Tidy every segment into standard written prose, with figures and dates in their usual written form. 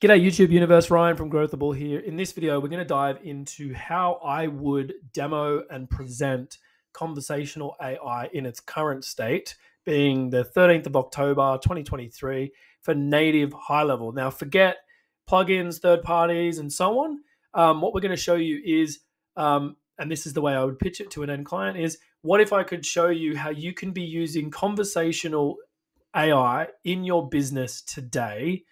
G'day YouTube universe, Ryan from Growthable here. In this video, we're going to dive into how I would demo and present conversational AI in its current state, being the 13th of October, 2023 for native high level. Now forget plugins, third parties, and so on. What we're going to show you is, and this is the way I would pitch it to an end client, is what if I could show you how you can be using conversational AI in your business today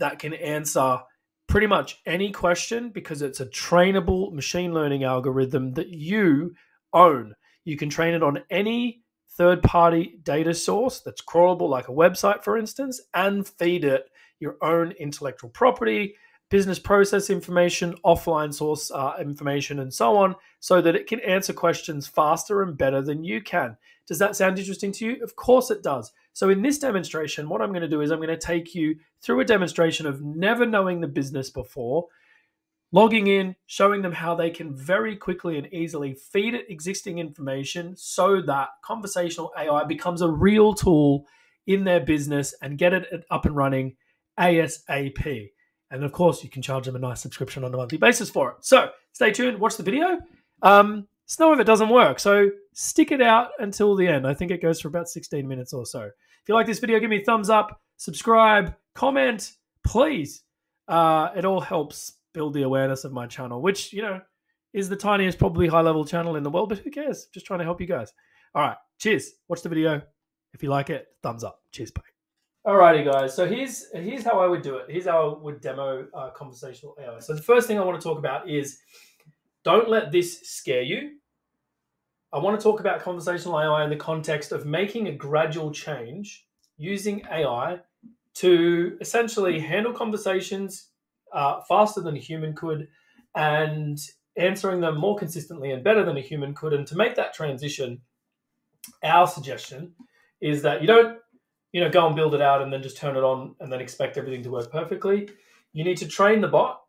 that can answer pretty much any question because it's a trainable machine learning algorithm that you own. You can train it on any third-party data source that's crawlable, like a website, for instance, and feed it your own intellectual property, business process information, offline source information, and so on, so that it can answer questions faster and better than you can. Does that sound interesting to you? Of course it does. So in this demonstration, what I'm going to do is I'm going to take you through a demonstration of never knowing the business before, logging in, showing them how they can very quickly and easily feed it existing information so that conversational AI becomes a real tool in their business and get it up and running ASAP. And of course, you can charge them a nice subscription on a monthly basis for it. So stay tuned, watch the video. Snow if it doesn't work, so stick it out until the end. I think it goes for about 16 minutes or so. If you like this video, give me a thumbs up, subscribe, comment, please. It all helps build the awareness of my channel, which, you know, is the tiniest, probably high-level channel in the world, but who cares? Just trying to help you guys. All right, cheers. Watch the video. If you like it, thumbs up. Cheers, bye. Alrighty, guys. So here's how I would do it. Here's how I would demo conversational AI. So the first thing I want to talk about is don't let this scare you. I want to talk about conversational AI in the context of making a gradual change using AI to essentially handle conversations faster than a human could and answering them more consistently and better than a human could. And to make that transition, our suggestion is that you don't go and build it out and then just turn it on and then expect everything to work perfectly. You need to train the bot.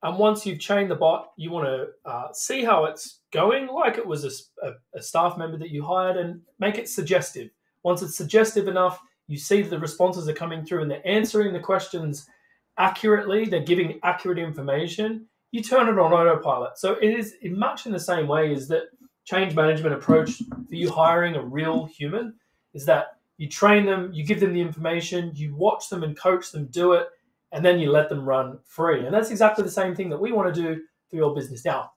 And once you've trained the bot, you want to see how it's going, like it was a staff member that you hired, and make it suggestive. Once it's suggestive enough, you see that the responses are coming through and they're answering the questions accurately, they're giving accurate information, you turn it on autopilot. So it is much in the same way as that change management approach for you hiring a real human, is that you train them, you give them the information, you watch them and coach them do it, and then you let them run free. And that's exactly the same thing that we want to do for your business. Now,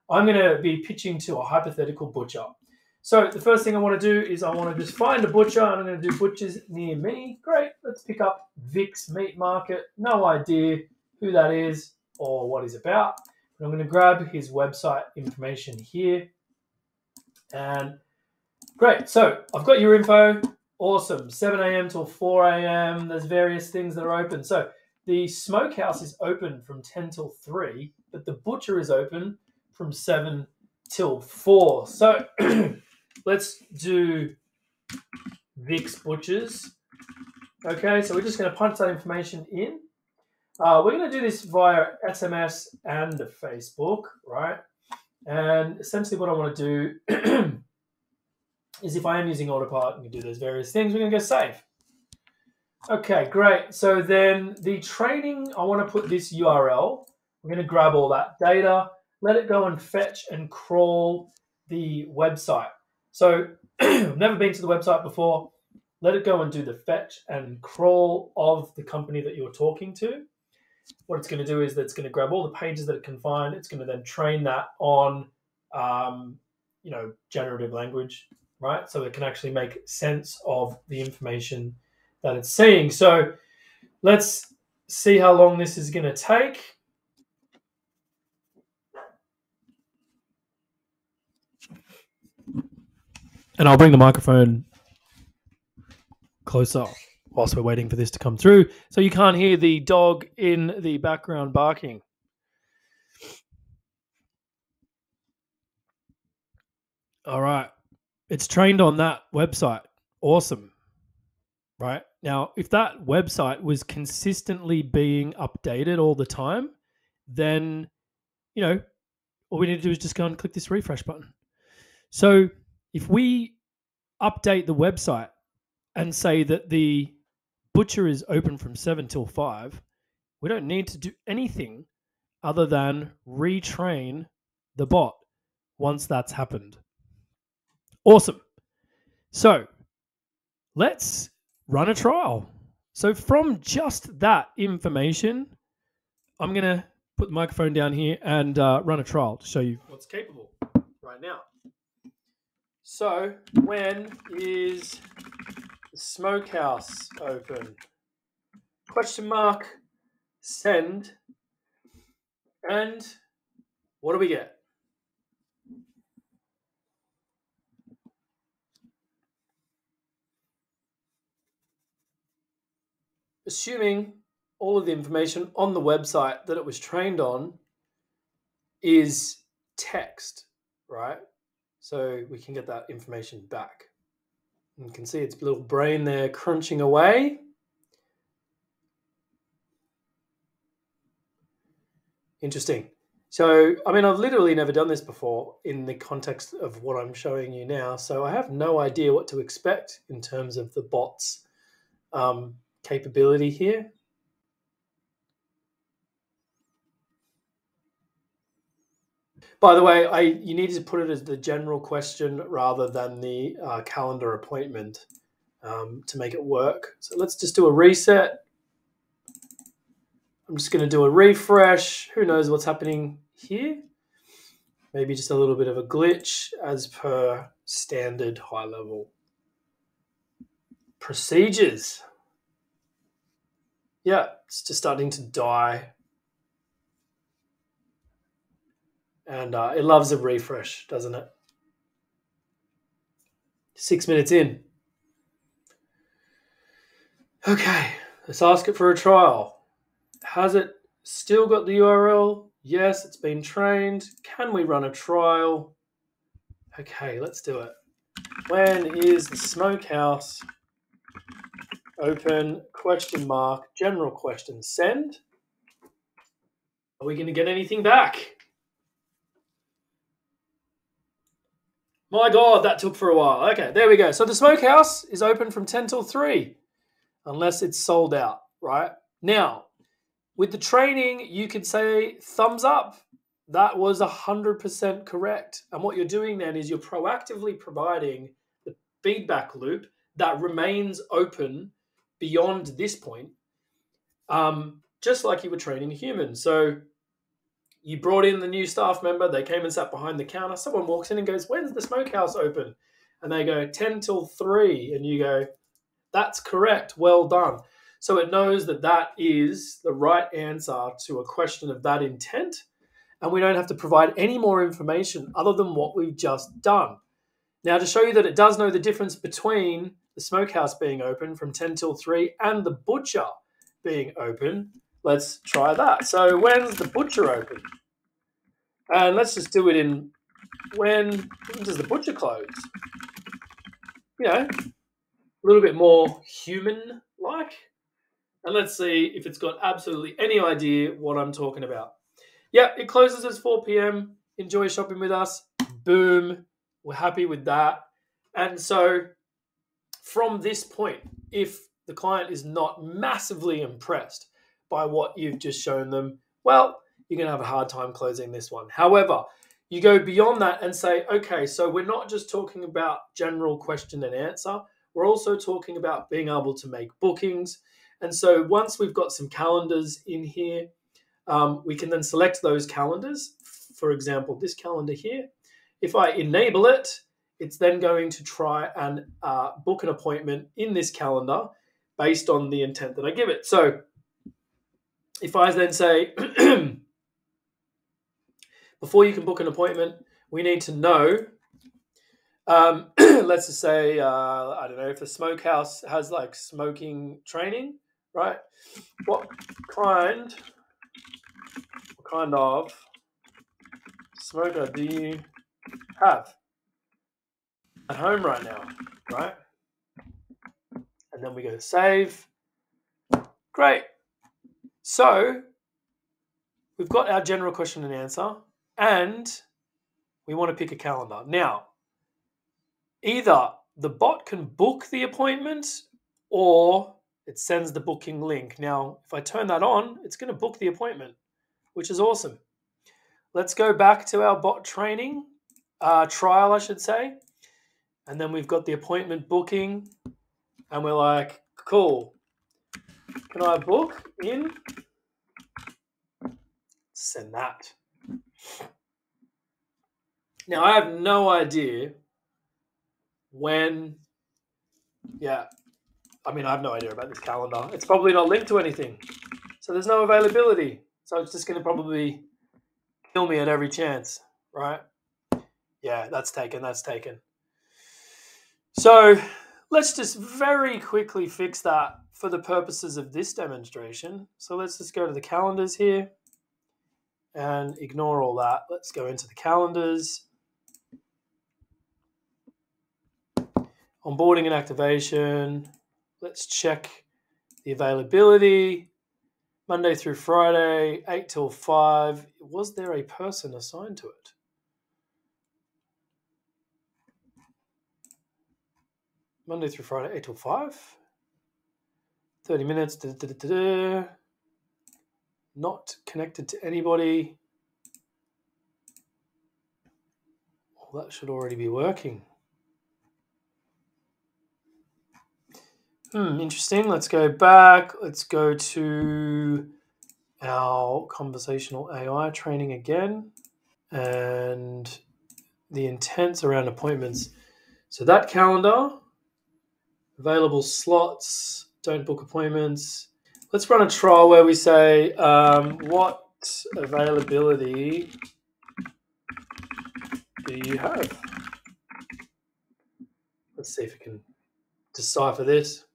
I'm going to be pitching to a hypothetical butcher. So the first thing I want to do is I want to just find a butcher, and I'm going to do butchers near me. Great, let's pick up Vic's Meat Market. No idea who that is or what he's about. But I'm going to grab his website information here. And great, so I've got your info. Awesome, 7 a.m. till 4 a.m. There's various things that are open. So the smokehouse is open from 10 till 3, but the butcher is open from 7 till 4. So let's do Vic's Butchers. Okay, so we're just going to punch that information in. We're going to do this via SMS and Facebook, right? And essentially what I want to do is, if I am using autopilot, we can do those various things. We're going to go save. Okay, great. So then the training, I want to put this URL. We're going to grab all that data, let it go and fetch and crawl the website. So I've never been to the website before. Let it go and do the fetch and crawl of the company that you're talking to. What it's going to do is that it's going to grab all the pages that it can find. It's going to then train that on, generative language, right? So it can actually make sense of the information that it's seeing. So let's see how long this is going to take. And I'll bring the microphone closer whilst we're waiting for this to come through, so you can't hear the dog in the background barking. All right. It's trained on that website. Awesome. Right? Now, if that website was consistently being updated all the time, then, all we need to do is just go and click this refresh button. So if we update the website and say that the butcher is open from 7 till 5, we don't need to do anything other than retrain the bot once that's happened. Awesome. So let's run a trial. So from just that information, I'm going to put the microphone down here and run a trial to show you what's capable right now. So when is the smokehouse open? Question mark, send, and what do we get? Assuming all of the information on the website that it was trained on is text, right? So we can get that information back. And you can see its little brain there crunching away. Interesting. So, I mean, I've literally never done this before in the context of what I'm showing you now. So I have no idea what to expect in terms of the bot's capability here. By the way, you need to put it as the general question rather than the calendar appointment to make it work. So let's just do a reset. I'm just going to do a refresh. Who knows what's happening here? Maybe just a little bit of a glitch as per standard high-level procedures. Yeah, it's just starting to die. And it loves a refresh, doesn't it? 6 minutes in. Okay, let's ask it for a trial. Has it still got the URL? Yes, it's been trained. Can we run a trial? Okay, let's do it. When is the smokehouse open? Question mark, general question, send. Are we going to get anything back? My God, that took for a while. Okay, there we go. So the smokehouse is open from 10 till 3, unless it's sold out, right? Now, with the training, you could say thumbs up. That was 100% correct. And what you're doing then is you're proactively providing the feedback loop that remains open beyond this point, just like you were training a human. So you brought in the new staff member, they came and sat behind the counter. Someone walks in and goes, when's the smokehouse open? And they go, 10 till 3. And you go, that's correct, well done. So it knows that that is the right answer to a question of that intent. And we don't have to provide any more information other than what we've just done. Now, to show you that it does know the difference between the smokehouse being open from 10 till 3 and the butcher being open, let's try that. So when's the butcher open? And let's just do it in when does the butcher close? You know, a little bit more human-like. And let's see if it's got absolutely any idea what I'm talking about. Yeah, it closes at 4 p.m. Enjoy shopping with us. Boom. We're happy with that. And so from this point, if the client is not massively impressed by what you've just shown them, well, you're going to have a hard time closing this one. However, you go beyond that and say, okay, so we're not just talking about general question and answer. We're also talking about being able to make bookings. And so once we've got some calendars in here, we can then select those calendars. For example, this calendar here. If I enable it, it's then going to try and book an appointment in this calendar based on the intent that I give it. So if I then say, before you can book an appointment, we need to know, let's just say, I don't know, if the smokehouse has like smoking training, right? What kind of smoker do you have at home right now, right? And then we go save. Great. So we've got our general question and answer, and we want to pick a calendar. Now, either the bot can book the appointment or it sends the booking link. Now, if I turn that on, it's going to book the appointment, which is awesome. Let's go back to our bot training, trial, I should say. And then we've got the appointment booking. And we're like, cool. Can I book in? Send that. Now, I have no idea when, I have no idea about this calendar. It's probably not linked to anything. So there's no availability. So it's just going to probably kill me at every chance, right? Yeah, that's taken. So let's just very quickly fix that for the purposes of this demonstration. So let's just go to the calendars here and ignore all that. Let's go into the calendars. Onboarding and activation. Let's check the availability. Monday through Friday, 8 till 5. Was there a person assigned to it? Monday through Friday, 8 till 5. 30 minutes. Not connected to anybody. Well, that should already be working. Interesting. Let's go back. Let's go to our conversational AI training again. And the intents around appointments. So that calendar, available slots, don't book appointments. Let's run a trial where we say, what availability do you have? Let's see if we can decipher this.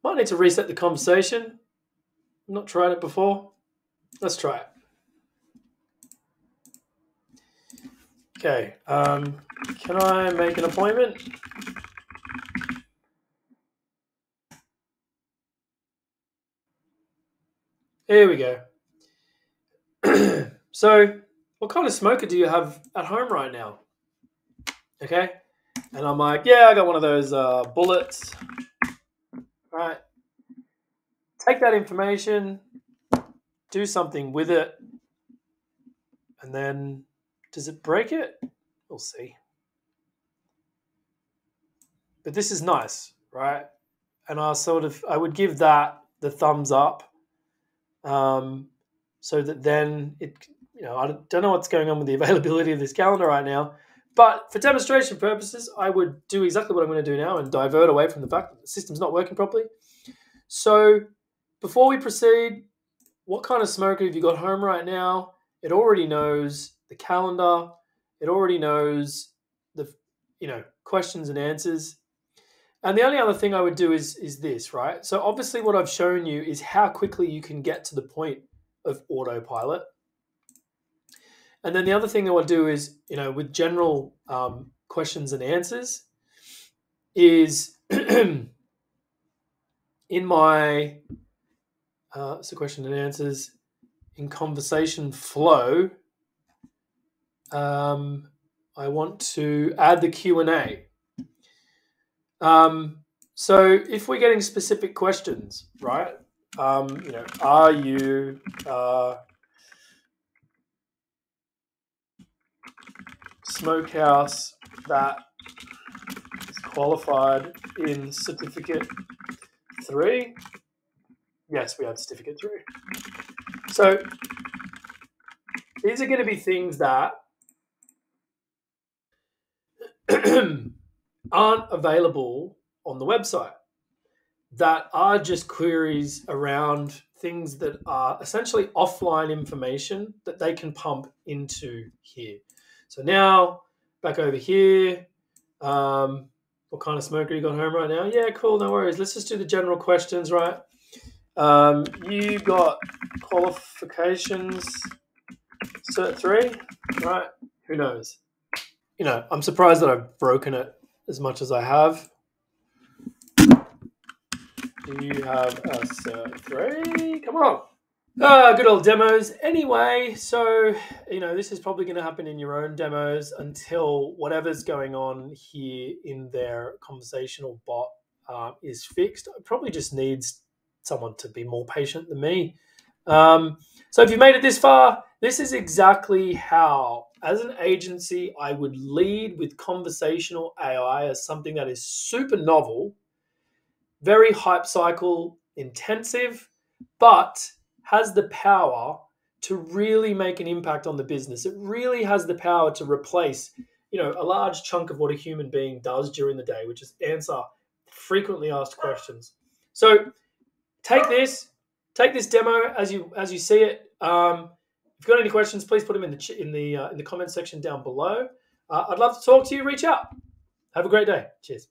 Might need to reset the conversation. I've not tried it before. Let's try it. Okay, can I make an appointment? Here we go. So, what kind of smoker do you have at home right now? Okay, and I'm like, yeah, I got one of those bullets. Right. Take that information, do something with it, and then does it break it? We'll see. But this is nice, right? And I would give that the thumbs up, so that then I don't know what's going on with the availability of this calendar right now, but for demonstration purposes, I would do exactly what I'm going to do now and divert away from the fact that the system's not working properly. So before we proceed, what kind of smoker have you got home right now? It already knows the calendar. It already knows the questions and answers. And the only other thing I would do is this, right? So obviously what I've shown you is how quickly you can get to the point of autopilot. And then the other thing I would do is, with general questions and answers is in my question and answers in conversation flow, I want to add the Q&A. So if we're getting specific questions, right? Are you smokehouse that is qualified in certificate 3? Yes, we have certificate 3. So these are going to be things that aren't available on the website, that are just queries around things that are essentially offline information that they can pump into here. So now, back over here, what kind of smoker you got home right now? Yeah, cool, no worries. Let's just do the general questions, right? You got qualifications, Cert 3, right? Who knows? I'm surprised that I've broken it as much as I have. Do you have a Cert 3? Come on. Good old demos. Anyway, so, this is probably going to happen in your own demos until whatever's going on here in their conversational bot is fixed. It probably just needs someone to be more patient than me. So if you've made it this far, this is exactly how, as an agency, I would lead with conversational AI as something that is super novel, very hype cycle intensive, but has the power to really make an impact on the business. It really has the power to replace, a large chunk of what a human being does during the day, which is answer frequently asked questions. So take this demo as you see it. If you've got any questions, please put them in the comment section down below. I'd love to talk to you. Reach out. Have a great day. Cheers.